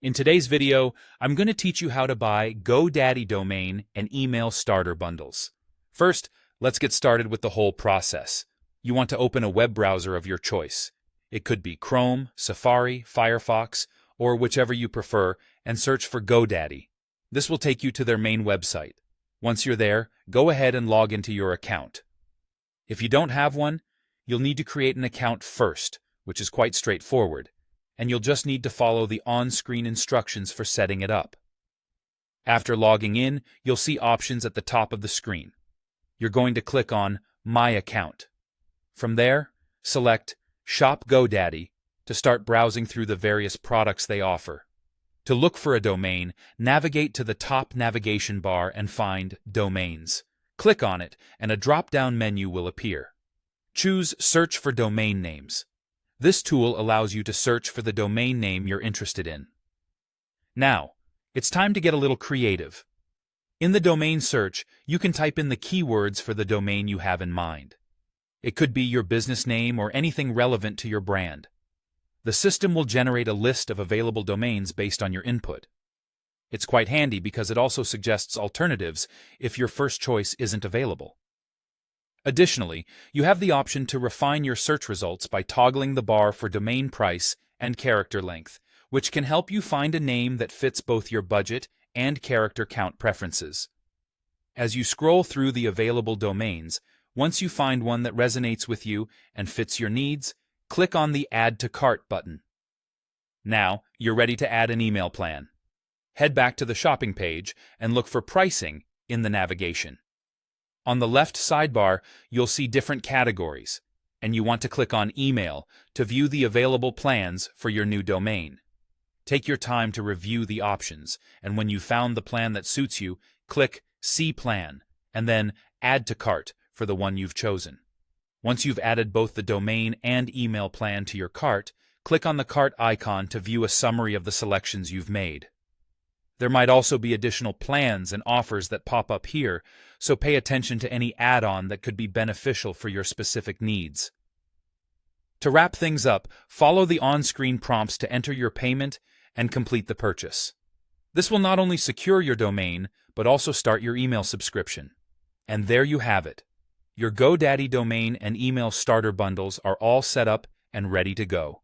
In today's video, I'm going to teach you how to buy GoDaddy domain and email starter bundles. First, let's get started with the whole process. You want to open a web browser of your choice. It could be Chrome, Safari, Firefox, or whichever you prefer, and search for GoDaddy. This will take you to their main website. Once you're there, go ahead and log into your account. If you don't have one, you'll need to create an account first, which is quite straightforward, and you'll just need to follow the on-screen instructions for setting it up. After logging in, you'll see options at the top of the screen. You're going to click on My Account. From there, select Shop GoDaddy to start browsing through the various products they offer. To look for a domain, navigate to the top navigation bar and find Domains. Click on it, and a drop-down menu will appear. Choose Search for Domain Names. This tool allows you to search for the domain name you're interested in. Now, it's time to get a little creative. In the domain search, you can type in the keywords for the domain you have in mind. It could be your business name or anything relevant to your brand. The system will generate a list of available domains based on your input. It's quite handy because it also suggests alternatives if your first choice isn't available. Additionally, you have the option to refine your search results by toggling the bar for domain price and character length, which can help you find a name that fits both your budget and character count preferences. As you scroll through the available domains, once you find one that resonates with you and fits your needs, click on the Add to Cart button. Now, you're ready to add an email plan. Head back to the shopping page and look for pricing in the navigation. On the left sidebar, you'll see different categories, and you want to click on Email to view the available plans for your new domain. Take your time to review the options, and when you've found the plan that suits you, click See Plan, and then Add to Cart for the one you've chosen. Once you've added both the domain and email plan to your cart, click on the cart icon to view a summary of the selections you've made. There might also be additional plans and offers that pop up here, so pay attention to any add-on that could be beneficial for your specific needs. To wrap things up, follow the on-screen prompts to enter your payment and complete the purchase. This will not only secure your domain, but also start your email subscription. And there you have it. Your GoDaddy domain and email starter bundles are all set up and ready to go.